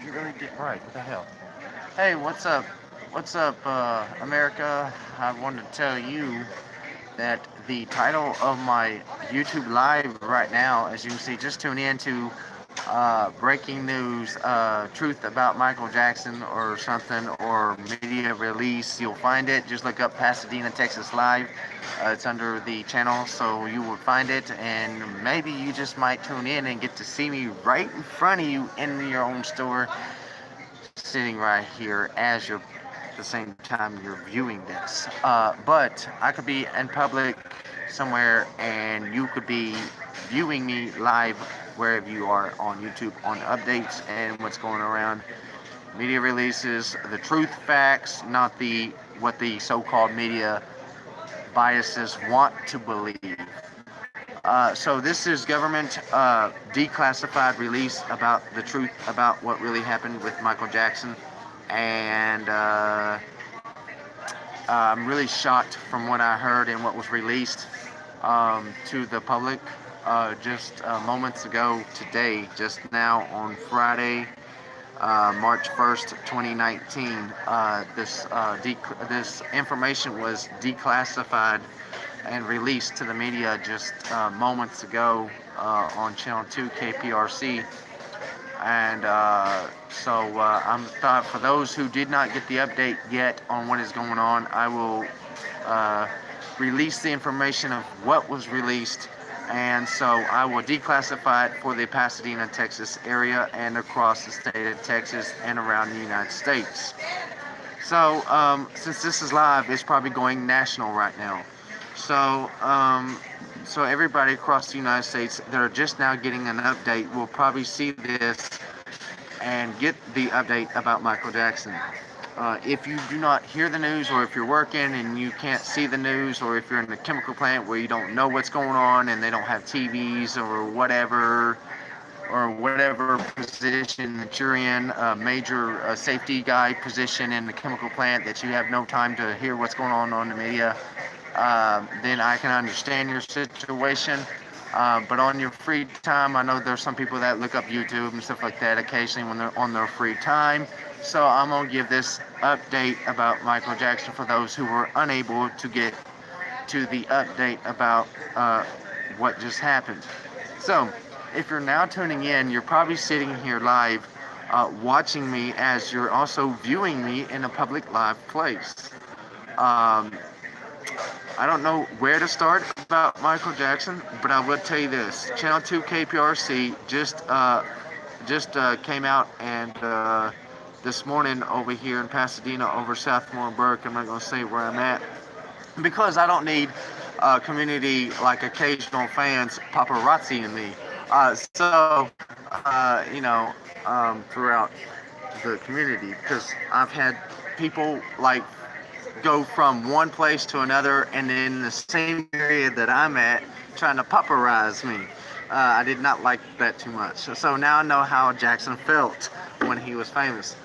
You really did right. What the hell? Hey, what's up? What's up, America? I wanted to tell you that the title of my YouTube live right now, as you can see, just tune in to breaking news, truth about Michael Jackson or something, or media release. You'll find it. Just look up Pasadena, Texas Live. It's under the channel, so you will find it, and maybe you just might tune in and get to see me right in front of you in your own store, sitting right here as you're at the same time you're viewing this. But I could be in public somewhere, and you could be viewing me live wherever you are on YouTube on updates and what's going around, media releases, the truth, facts, not the what the so-called media biases want to believe. So this is government declassified release about the truth about what really happened with Michael Jackson, and I'm really shocked from what I heard and what was released to the public just moments ago today, just now on Friday, March 1st, 2019. This information was declassified and released to the media just moments ago on Channel 2 KPRC. And I'm thought for those who did not get the update yet on what is going on, I will uh, release the information of what was released, and so I will declassify it for the Pasadena, Texas area and across the state of Texas and around the United States. So since this is live, it's probably going national right now. So everybody across the United States that are just now getting an update will probably see this and get the update about Michael Jackson. If you do not hear the news, or if you're working and you can't see the news, or if you're in the chemical plant where you don't know what's going on and they don't have TVs or whatever position that you're in, a major safety guy position in the chemical plant, that you have no time to hear what's going on the media, then I can understand your situation. But on your free time, I know there's some people that look up YouTube and stuff like that occasionally when they're on their free time. So I'm going to give this update about Michael Jackson for those who were unable to get to the update about what just happened. So if you're now tuning in, you're probably sitting here live watching me as you're also viewing me in a public live place. Um, I don't know where to start about Michael Jackson, but I will tell you this: Channel 2 KPRC just came out, and this morning over here in Pasadena, over Southmore and Burke. I'm not going to say where I'm at because I don't need community like occasional fans paparazziing me. Throughout the community, because I've had people like go from one place to another and in the same area that I'm at trying to paparazzi me. I did not like that too much. So now I know how Jackson felt when he was famous.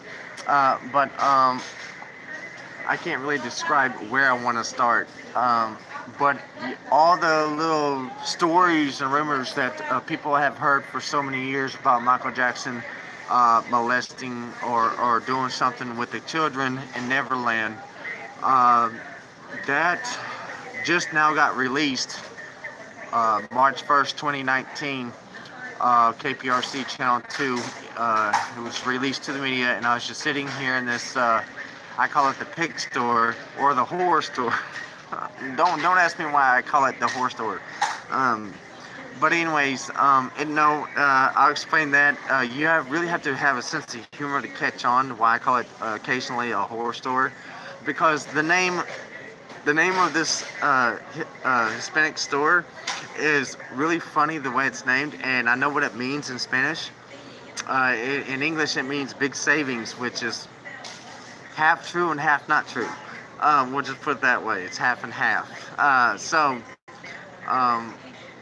But I can't really describe where I want to start. But all the little stories and rumors that people have heard for so many years about Michael Jackson molesting or doing something with the children in Neverland, uh, that just now got released March 1st, 2019. KPRC Channel 2. It was released to the media, and I was just sitting here in this, I call it the pig store or the horror store. Don't ask me why I call it the horror store. But anyways, I'll explain that. Really have to have a sense of humor to catch on why I call it occasionally a horror store, because the name of this Hispanic store is really funny the way it's named, and I know what it means in Spanish. In English, it means big savings, which is half true and half not true. We'll just put it that way. It's half and half.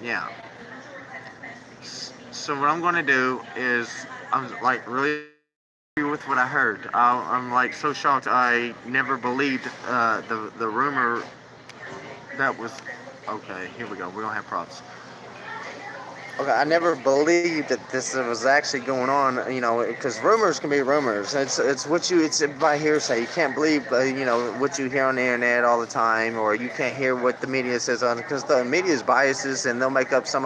Yeah. So what I'm going to do is I'm like really with what I heard. I'm like so shocked. I never believed the rumor that was. Okay, here we go. We're gonna have props. Okay, I never believed that this was actually going on. Because rumors can be rumors. It's by hearsay. You can't believe what you hear on the internet all the time, or you can't hear what the media says on, because the media is biases and they'll make up some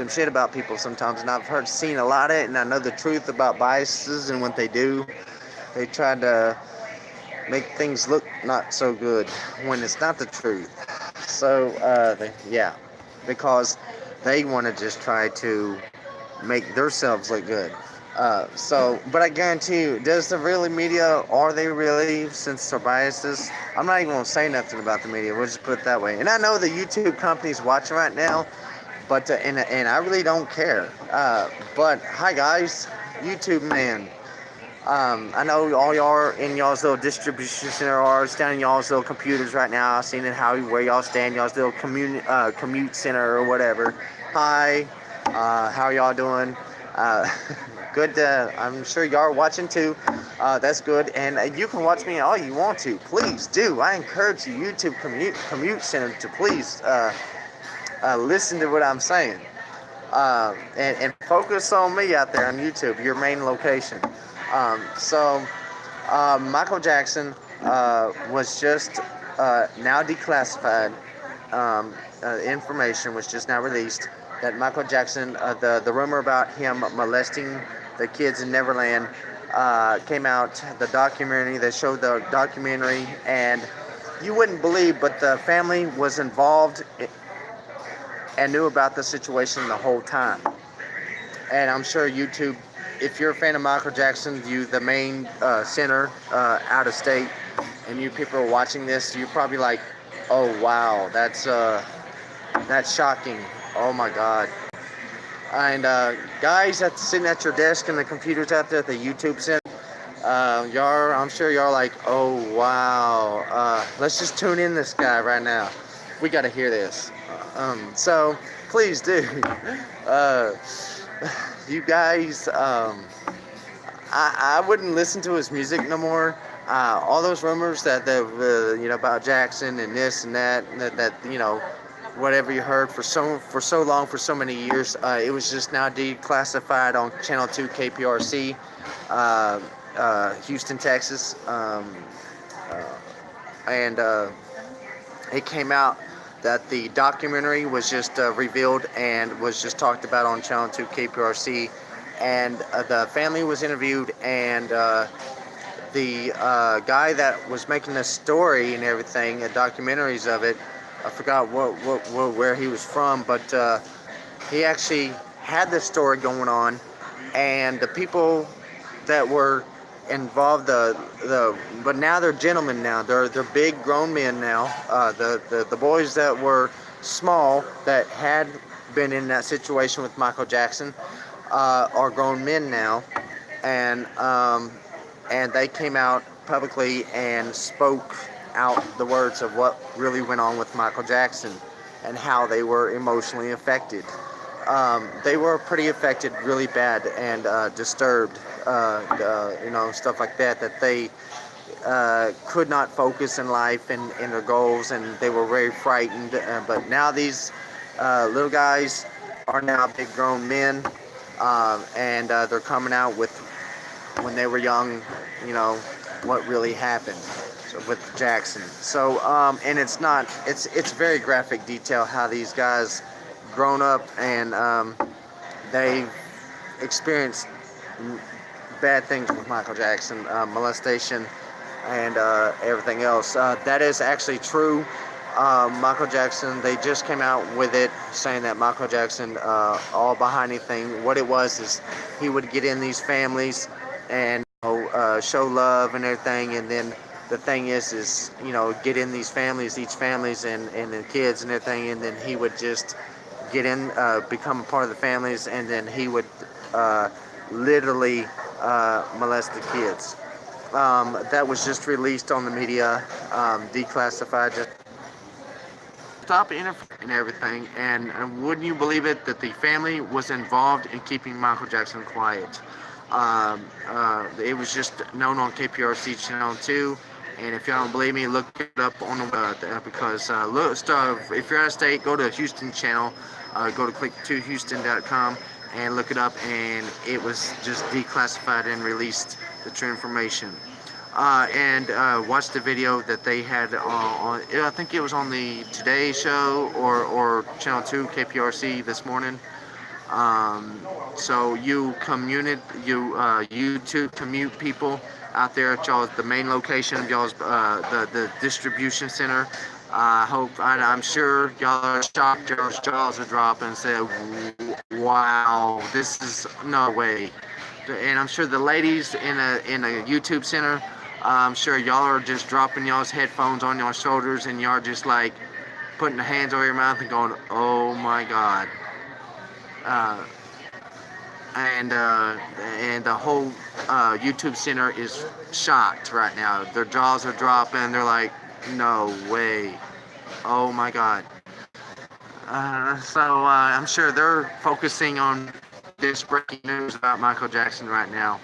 shit about people sometimes. And I've seen a lot of it, and I know the truth about biases, and what they do, they try to make things look not so good when it's not the truth. So yeah, because they want to just try to make themselves look good. But I guarantee you, does the really media, are they really, since they're biases? I'm not even going to say nothing about the media. We'll just put it that way. And I know the YouTube company's watching right now, but and I really don't care. But hi guys, YouTube man. I know all y'all are in y'all's little distribution center, or down in y'all's little computers right now. I've seen it where y'all stand, y'all's little commute center or whatever. Hi, how are y'all doing? Uh, good. I'm sure y'all are watching too. That's good, and you can watch me all you want to. Please do. I encourage you, YouTube commute center, to please listen to what I'm saying. And focus on me out there on YouTube, your main location. Michael Jackson was just now declassified. Information was just now released that Michael Jackson, the rumor about him molesting the kids in Neverland, came out. The documentary, they showed the documentary, and you wouldn't believe, but the family was involved and knew about the situation the whole time. And I'm sure YouTube, if you're a fan of Michael Jackson, you the main center out of state, and you people are watching this, you're probably like, oh wow, that's shocking. Oh my God. And guys that's sitting at your desk and the computers out there at the YouTube center, I'm sure y'all are like, oh wow, let's just tune in this guy right now. We got to hear this. So please do. Uh, you guys, I wouldn't listen to his music no more. All those rumors about Jackson and this and that whatever you heard for so long, for so many years, it was just now declassified on Channel 2 KPRC, Houston, Texas, and it came out that the documentary was just revealed and was just talked about on Channel 2 KPRC, and the family was interviewed, and the guy that was making the story and everything, documentaries of it, I forgot where he was from, but he actually had this story going on, and the people that were involved, but now they're gentlemen now. They're big grown men now. The boys that were small that had been in that situation with Michael Jackson are grown men now, and they came out publicly and spoke out the words of what really went on with Michael Jackson and how they were emotionally affected. They were pretty affected, really bad, and disturbed, stuff like that, that they could not focus in life and in their goals, and they were very frightened. But now these little guys are now big grown men, and they're coming out with, when they were young, what really happened with Jackson. So, and it's very graphic detail how these guys grown up, and they've experienced bad things with Michael Jackson, molestation, and everything else. That is actually true. Michael Jackson, they just came out with it saying that Michael Jackson, all behind anything, what it was is he would get in these families and show love and everything, and then the thing is get in these families, each families, and the kids and everything, and then he would just get in, become a part of the families, and then he would literally molest the kids. That was just released on the media, declassified, just stop interfering and everything. And wouldn't you believe it that the family was involved in keeping Michael Jackson quiet? It was just known on KPRC Channel 2, And if y'all don't believe me, look it up on the because if you're out of state, go to Houston channel, go to click2houston.com and look it up. And it was just declassified and released the true information. And watch the video that they had on. I think it was on the Today Show or Channel 2 KPRC this morning. So YouTube commute people out there at y'all's the main location of y'all's the distribution center. I'm sure y'all are shocked. Y'all's jaws are dropping and say, "Wow, this is no way." And I'm sure the ladies in a YouTube center, I'm sure y'all are just dropping y'all's headphones on your shoulders and y'all just like putting the hands over your mouth and going, "Oh my God." Uh, and the whole YouTube center is shocked right now. Their jaws are dropping. They're like, "No way! Oh my God!" So I'm sure they're focusing on this breaking news about Michael Jackson right now,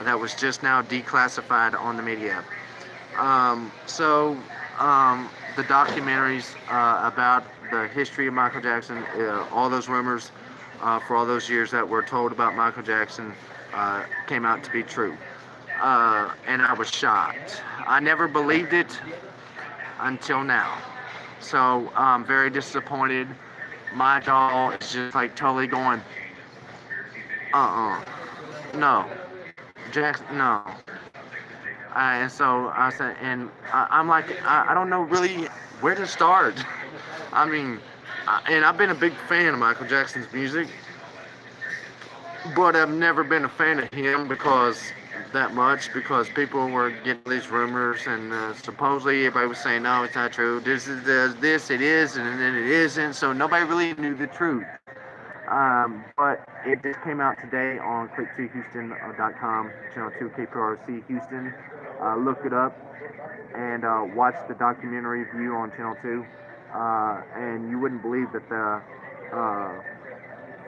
that was just now declassified on the media. The documentaries about the history of Michael Jackson, all those rumors for all those years that were told about Michael Jackson came out to be true. And I was shocked. I never believed it until now. So I'm very disappointed. My jaw is just like totally going, no, Jackson, no. And so I said, and I'm like, I don't know really where to start. I mean, and I've been a big fan of Michael Jackson's music, but I've never been a fan of him because people were getting these rumors, and supposedly everybody was saying, no, it's not true. This is this, it is, and then it isn't. So nobody really knew the truth. But it just came out today on click2houston.com, channel 2 KPRC Houston. Look it up and watch the documentary view on channel 2. And you wouldn't believe that the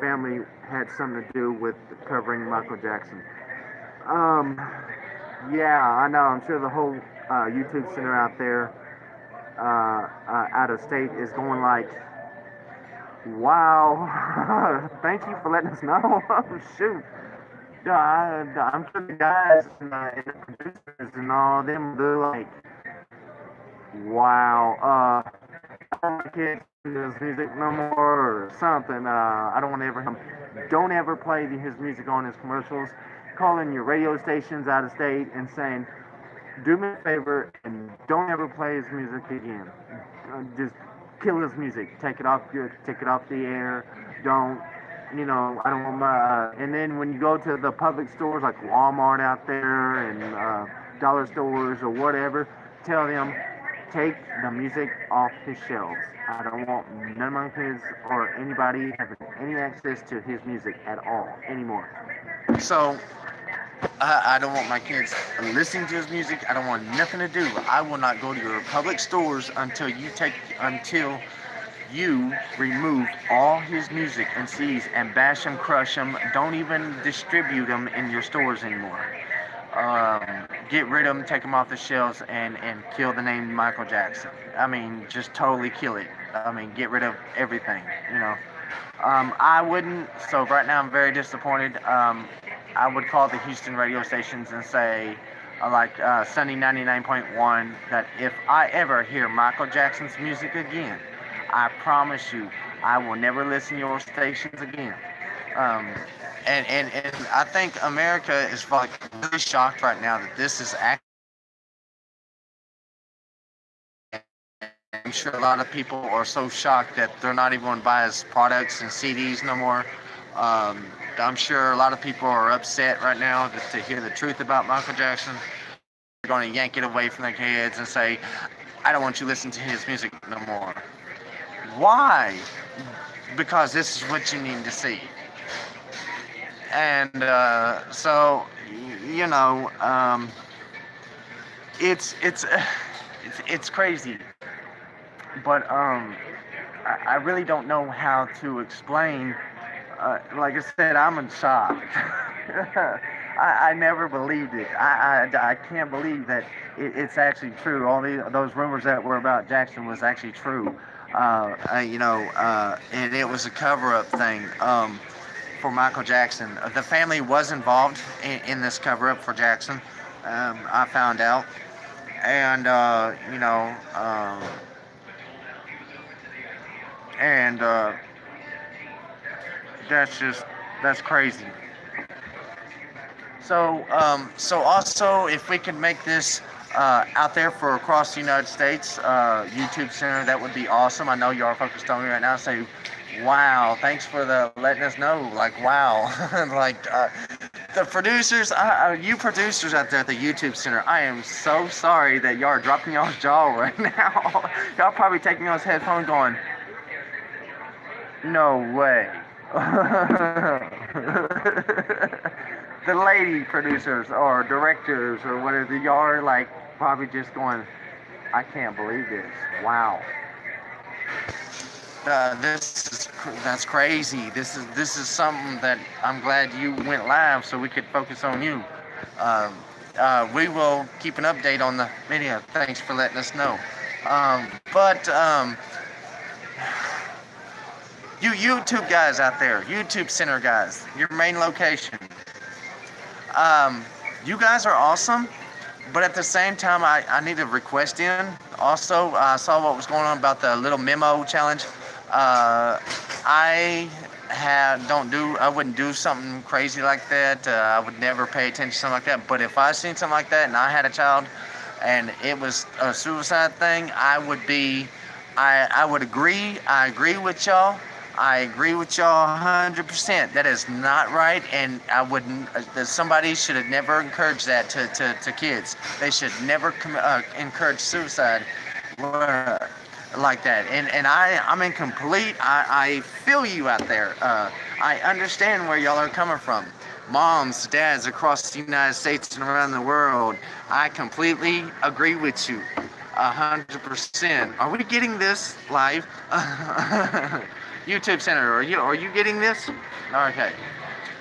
family had something to do with covering Michael Jackson. Yeah, I know. I'm sure the whole YouTube center out there out of state is going like, wow, thank you for letting us know. Shoot. I'm sure the guys and the producers and all of them, they're like, wow, I don't want kids to do his music no more or something. I don't want to ever him. Don't ever play his music on his commercials. Calling your radio stations out of state and saying, do me a favor and don't ever play his music again. Just kill his music. Take it off the air. Don't, I don't want my. And then when you go to the public stores like Walmart out there and dollar stores or whatever, tell them, take the music off his shelves. I don't want none of my kids or anybody having any access to his music at all anymore. So I don't want my kids listening to his music. I don't want nothing to do. I will not go to your public stores until you remove all his music and CDs and bash them, crush them. Don't even distribute them in your stores anymore. Get rid of them, take them off the shelves, and kill the name Michael Jackson. I mean, just totally kill it. I mean, get rid of everything, I wouldn't. So right now I'm very disappointed. I would call the Houston radio stations and say, Sunny 99.1, that if I ever hear Michael Jackson's music again, I promise you, I will never listen to your stations again. And I think America is like really shocked right now that this is actually. I'm sure a lot of people are so shocked that they're not even going to buy his products and CDs no more. I'm sure a lot of people are upset right now to hear the truth about Michael Jackson. They're going to yank it away from their kids and say, I don't want you to listen to his music no more. Why? Because this is what you need to see. And it's crazy. But I really don't know how to explain. Like I said, I'm in shock. I never believed it. I can't believe that it's actually true. All those rumors that were about Jackson was actually true. And it was a cover-up thing for Michael Jackson. The family was involved in this cover-up for Jackson. I found out, and and that's crazy. So also, if we could make this out there for across the United States, YouTube Center, that would be awesome. I know you are focused on me right now. Say, wow, thanks for the letting us know. Like, wow, like the producers, you producers out there at the YouTube Center, I am so sorry that y'all are dropping y'all's jaw right now. Y'all probably taking y'all's headphones, going, no way. The lady producers or directors or whatever, y'all are like probably just going, I can't believe this. Wow. That's crazy. This is something that I'm glad you went live so we could focus on you. We will keep an update on the video. Thanks for letting us know. But you YouTube guys out there, YouTube Center guys, your main location. You guys are awesome, but at the same time, I need a request in. Also, I saw what was going on about the little memo challenge. I wouldn't do something crazy like that. I would never pay attention to something like that. But if I seen something like that and I had a child and it was a suicide thing, I would agree. I agree with y'all. I agree with y'all 100%. That is not right, and I wouldn't. Somebody should have never encouraged that to kids. They should never encourage suicide like that. And I'm in complete. I feel you out there. I understand where y'all are coming from. Moms, dads across the United States and around the world. I completely agree with you. 100%. Are we getting this live? YouTube Center, are you getting this? Okay.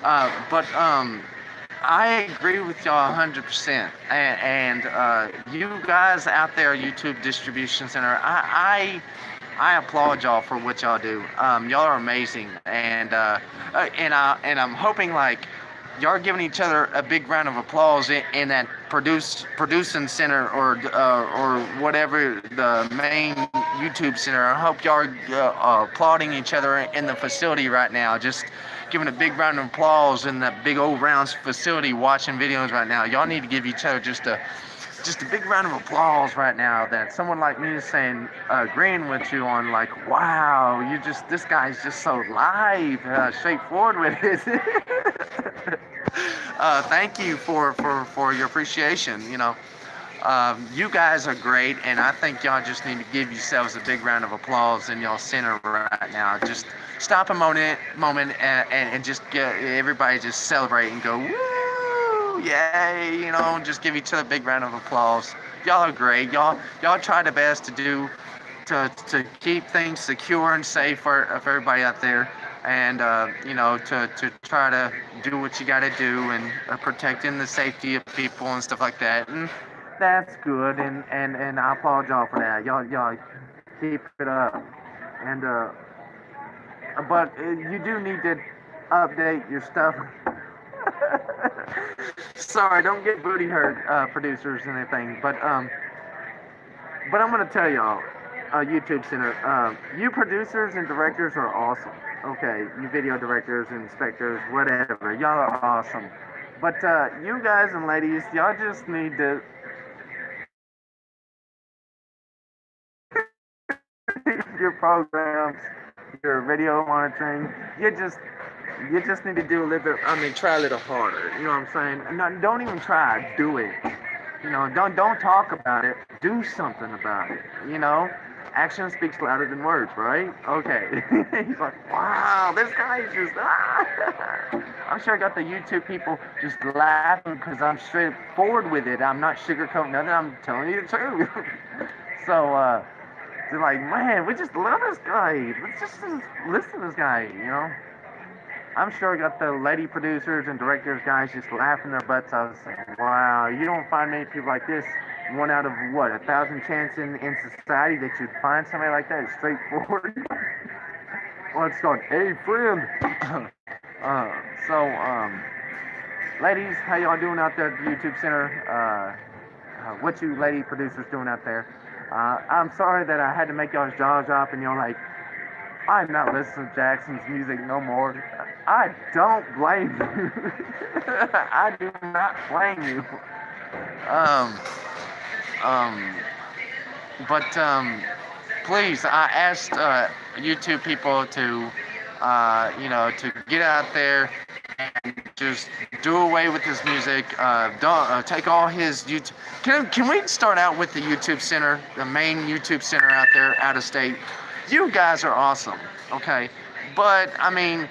But I agree with y'all 100%. And you guys out there, YouTube Distribution Center, I applaud y'all for what y'all do. Y'all are amazing, and I'm hoping like y'all are giving each other a big round of applause in that producing center or whatever the main YouTube center. I hope y'all are applauding each other in the facility right now. Just giving a big round of applause in that big old round facility watching videos right now. Y'all need to give each other just a big round of applause right now that someone like me is saying, agreeing with you on like, wow, this guy's just so live, straightforward with it. Thank you for your appreciation. You guys are great, and I think y'all just need to give yourselves a big round of applause in y'all center right now. Just stop a moment and just get everybody just celebrate and go, woo, yay, just give each other a big round of applause. Y'all are great. Y'all try the best to keep things secure and safe for everybody out there. And to try to do what you got to do and protecting the safety of people and stuff like that. And that's good, and I applaud y'all for that. Y'all keep it up. And but you do need to update your stuff. Sorry, don't get booty hurt, producers and anything. But I'm gonna tell y'all, YouTube Center, you producers and directors are awesome. Okay, you video directors, inspectors, whatever, y'all are awesome. But you guys and ladies, y'all just need to your programs, your video monitoring. You just need to do a little bit. Try a little harder. You know what I'm saying? No, don't even try. Do it. Don't talk about it. Do something about it. Action speaks louder than words, right? Okay. He's like, wow, this guy is just, I'm sure I got the YouTube people just laughing because I'm straightforward with it. I'm not sugarcoating nothing. I'm telling you the truth. So, they're like, man, we just love this guy. Let's just listen to this guy, I'm sure got the lady producers and directors guys just laughing their butts out, saying, "Wow, you don't find many people like this. One out of what, 1,000 chance in society that you'd find somebody like that is straightforward." Well, it's called a friend. uh, so, ladies, how y'all doing out there at the YouTube Center? What you lady producers doing out there? I'm sorry that I had to make y'all's jaws drop and y'all like, I'm not listening to Jackson's music no more. I don't blame you. I do not blame you. Um, um, but please, I asked YouTube people to, to get out there and just do away with his music. Don't take all his YouTube. Can we start out with the YouTube Center, the main YouTube Center out there, out of state? You guys are awesome, okay? But I mean,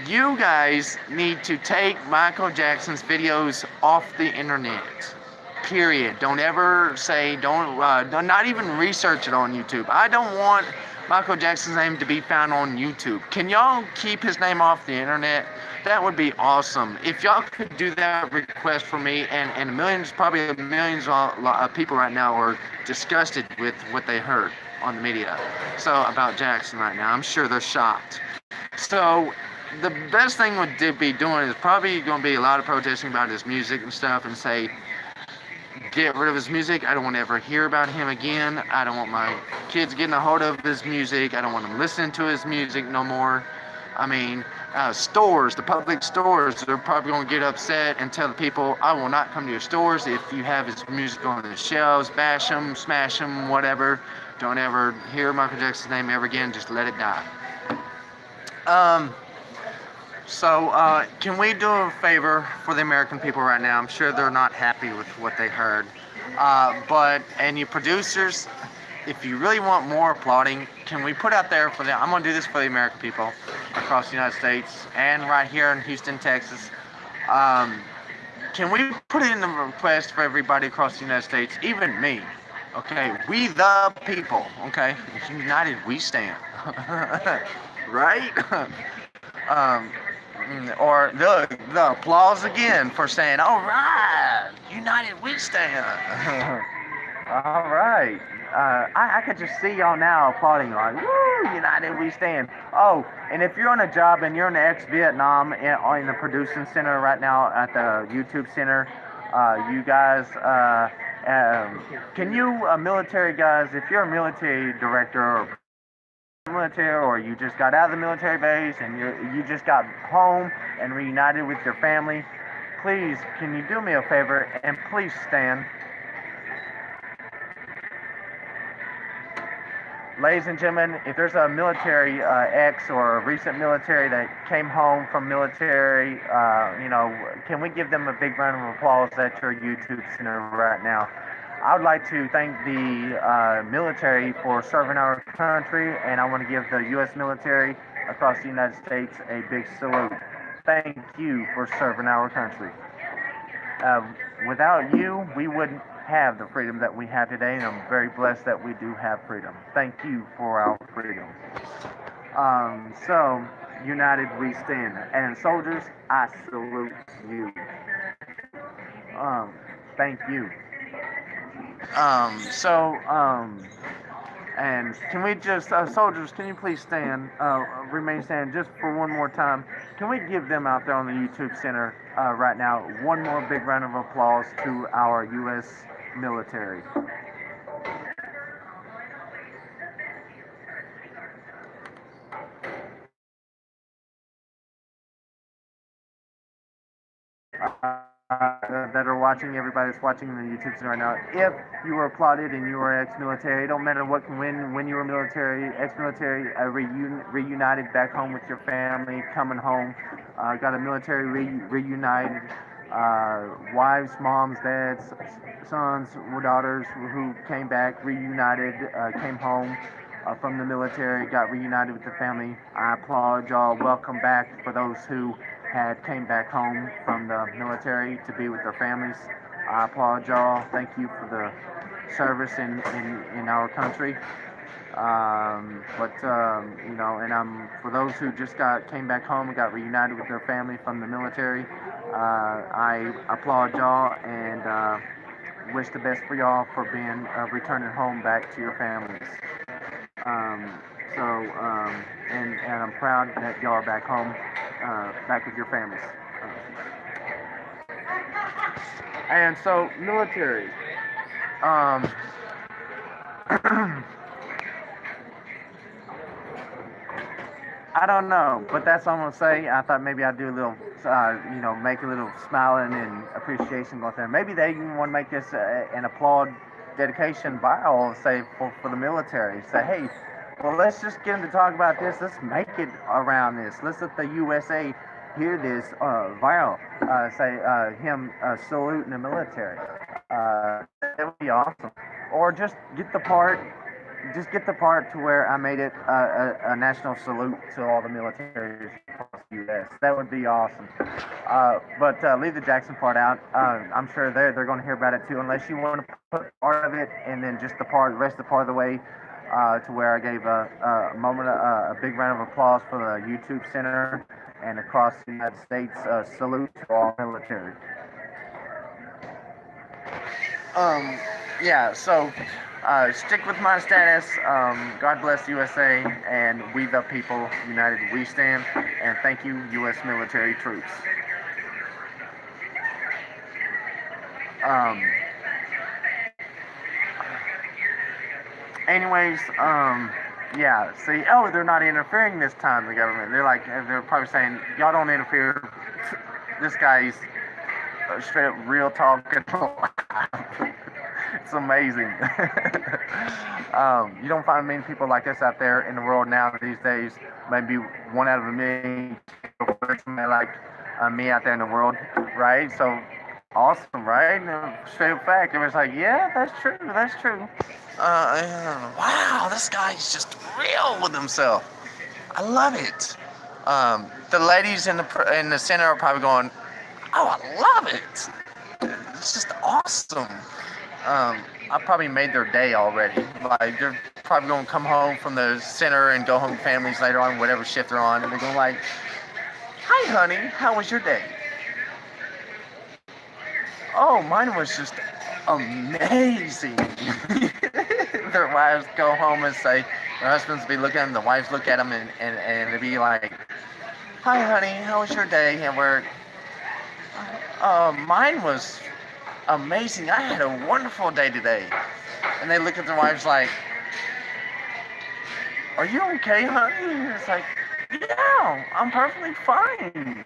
you guys need to take Michael Jackson's videos off the internet. Period. Don't ever say, don't not even research it on YouTube. I don't want Michael Jackson's name to be found on YouTube. Can y'all keep his name off the internet? That would be awesome. If y'all could do that request for me, and millions, probably millions of people right now are disgusted with what they heard on the media. So about Jackson right now, I'm sure they're shocked. So the best thing would be doing is probably going to be a lot of protesting about his music and stuff, and say, get rid of his music. I don't want to ever hear about him again. I don't want my kids getting a hold of his music. I don't want them listening to his music no more. I mean, stores, the public stores, they're probably going to get upset and tell the people, I will not come to your stores if you have his music on the shelves. Bash them, smash them, whatever. Don't ever hear Michael Jackson's name ever again. Just let it die. So, can we do a favor for the American people right now? I'm sure they're not happy with what they heard. And you producers, if you really want more applauding, can we put out there for them? I'm going to do this for the American people across the United States and right here in Houston, Texas. Can we put in the request for everybody across the United States, even me? Okay, we the people, okay? United we stand. Right? Or the applause again for saying, all right, United we stand. All right. I could just see y'all now applauding like, woo, United we stand. Oh, and if you're on a job and you're in the ex-Vietnam in the producing center right now at the YouTube Center, you guys, can you, military guys, if you're a military director or military, or you just got out of the military base and you just got home and reunited with your family, please, can you do me a favor and please stand? Ladies and gentlemen, if there's a military ex or a recent military that came home from military, can we give them a big round of applause at your YouTube Center right now? I would like to thank the military for serving our country, and I want to give the U.S. military across the United States a big salute. Thank you for serving our country. Without you, we wouldn't have the freedom that we have today, and I'm very blessed that we do have freedom. Thank you for our freedom. So, united we stand. And soldiers, I salute you. Thank you. And can we just, soldiers, can you please stand, remain standing just for one more time? Can we give them out there on the YouTube Center right now one more big round of applause to our U.S. military? That are watching, everybody that's watching the YouTube Center right now, if you were applauded and you were ex-military, it don't matter when you were military, ex-military, reunited back home with your family, coming home, got a military reunited, wives, moms, dads, sons, daughters who came back, reunited, came home from the military, got reunited with the family. I applaud y'all. Welcome back for those who came back home from the military to be with their families. I applaud y'all. Thank you for the service in our country. And for those who just came back home and got reunited with their family from the military, I applaud y'all and wish the best for y'all for being returning home back to your families. Um, and I'm proud that y'all are back home, back with your families. And so, military. Um, I don't know, but that's all I'm gonna say. I thought maybe I'd do a little, make a little smiling and appreciation going there. Maybe they even want to make this an applaud dedication viral, say for the military. Say, hey, well, let's just get them to talk about this. Let's make it around this. Let's let the USA hear this viral. Say him saluting the military. That would be awesome. Or just get the part to where I made it a national salute to all the militaries across the U.S. That would be awesome. But leave the Jackson part out. I'm sure they're going to hear about it too, unless you want to put part of it and then just the rest of the part of the way to where I gave a big round of applause for the YouTube Center and across the United States salute to all military. Yeah, so stick with my status. God bless USA, and we the people, united we stand. And thank you, U.S. military troops. Um, anyways, yeah, see, they're not interfering this time, the government. They're probably saying, y'all don't interfere. This guy's straight up real talking. It's amazing. You don't find many people like this out there in the world now these days. Maybe one out of a million somebody like me out there in the world, right? So awesome, right? Straight up fact. Everyone's like, yeah, that's true. That's true. Wow, this guy's just real with himself. I love it. The ladies in the center are probably going, oh, I love it. It's just awesome. I probably made their day already. Like, they're probably going to come home from the center and go home to families later on, whatever shift they're on, and they're going like, hi, honey, how was your day? Oh, mine was just amazing. Their wives go home and say, their husbands be looking at them, the wives look at them, and they be like, hi, honey, how was your day at work? Mine was amazing. I had a wonderful day today. And they look at their wives like, are you okay, honey? And it's like, yeah, I'm perfectly fine.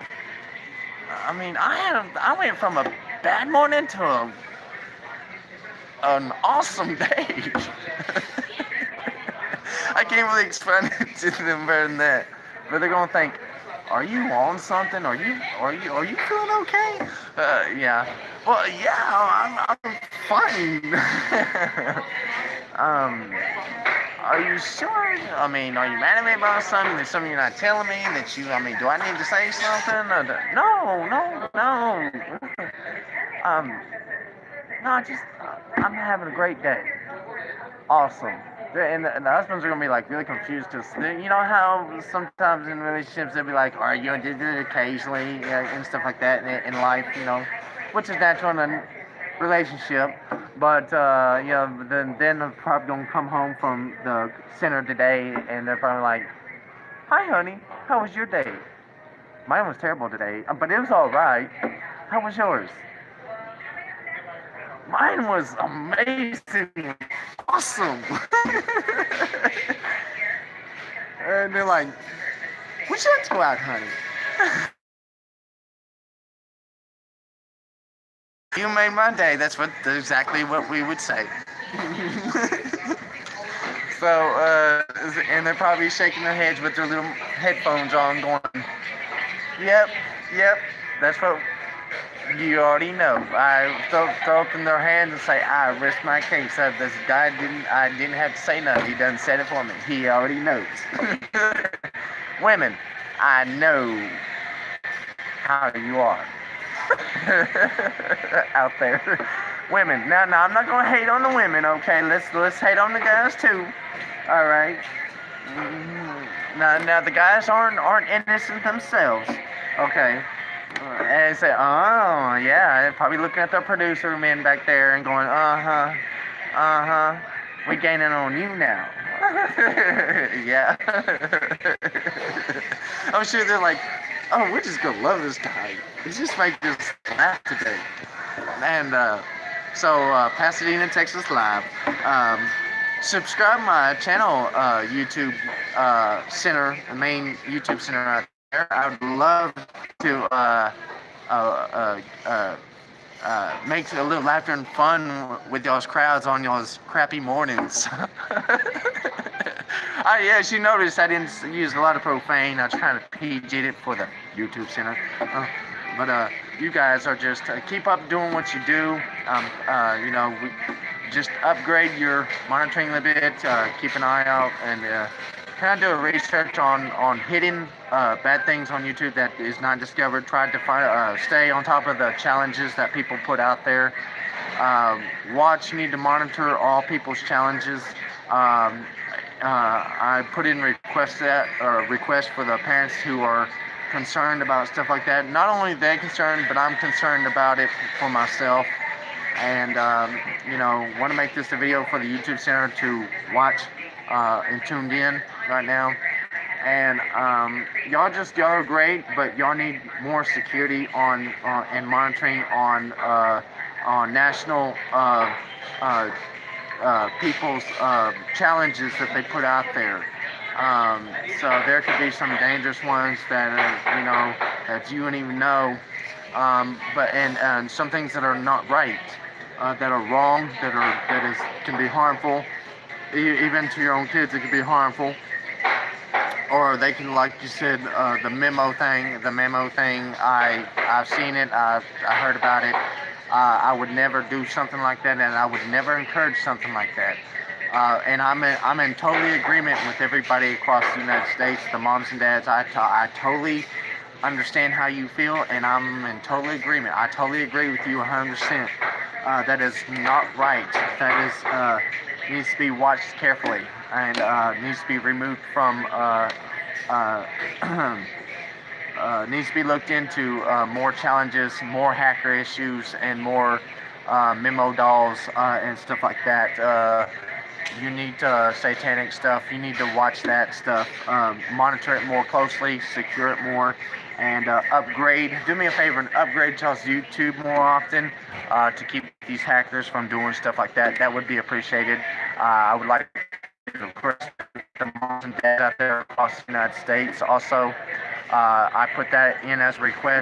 I mean, I went from a bad morning to an awesome day. I can't really explain it to them better than that. But they're gonna think, are you on something? Are you feeling okay? Yeah. Well, yeah, I'm fine. Are you sure? I mean, are you mad at me about something? There's something you're not telling me that do I need to say something? No. No, I'm having a great day. Awesome. And the husbands are gonna be like really confused because you know how sometimes in relationships they'll be like, "Are you gonna do it occasionally?" And stuff like that in life, which is natural in a relationship. But then they're probably gonna come home from the center today, and they're probably like, "Hi, honey, how was your day?" Mine was terrible today, but it was all right. How was yours? Mine was amazing, awesome. And they're like, "Would you like to go out, honey?" You made my day. That's exactly what we would say. So, and they're probably shaking their heads with their little headphones on, going, "Yep, that's what you already know." I throw up in their hands and say, "I rest my case." This guy I didn't have to say nothing. He done said it for me. He already knows. Women, I know how you are out there. Women, now I'm not gonna hate on the women, okay? Let's hate on the guys too. All right. Now the guys aren't innocent themselves. Okay. And say, oh yeah, they're probably looking at the producer men back there and going, we gaining on you now. Yeah. I'm sure they're like, oh, we're just gonna love this guy. He's just making us laugh today. And Pasadena, Texas Live. Subscribe my channel, YouTube center, the main YouTube center out there. I would love to make a little laughter and fun with y'all's crowds on y'all's crappy mornings. Yes, you noticed I didn't use a lot of profane. I was trying to PG it for the YouTube center. But you guys are just keep up doing what you do. We just upgrade your monitoring a bit. Keep an eye out and kind of do a research on hidden bad things on YouTube that is not discovered. Try to find stay on top of the challenges that people put out there. You need to monitor all people's challenges. I put in requests for the parents who are concerned about stuff like that. Not only they concerned, but I'm concerned about it for myself. And want to make this a video for the YouTube center to watch and tuned in right now. And y'all are great, but y'all need more security on and monitoring on national people's challenges that they put out there. So there could be some dangerous ones that that you wouldn't even know. And some things that are not right, that are wrong, can be harmful, even to your own kids. It can be harmful, or they can, like you said, the memo thing. I've seen it. I heard about it. I would never do something like that, and I would never encourage something like that. And I'm in totally agreement with everybody across the United States, the moms and dads. I totally understand how you feel, and I'm in total agreement. I totally agree with you 100%. That is not right. That is needs to be watched carefully, and needs to be removed from. Needs to be looked into. More challenges, more hacker issues, and more memo dolls and stuff like that. You need satanic stuff. You need to watch that stuff. Monitor it more closely, secure it more, and upgrade. Do me a favor and upgrade y'all's YouTube more often to keep these hackers from doing stuff like that. That would be appreciated. I would like to request the moms and dads out there across the United States. Also, I put that in as a request.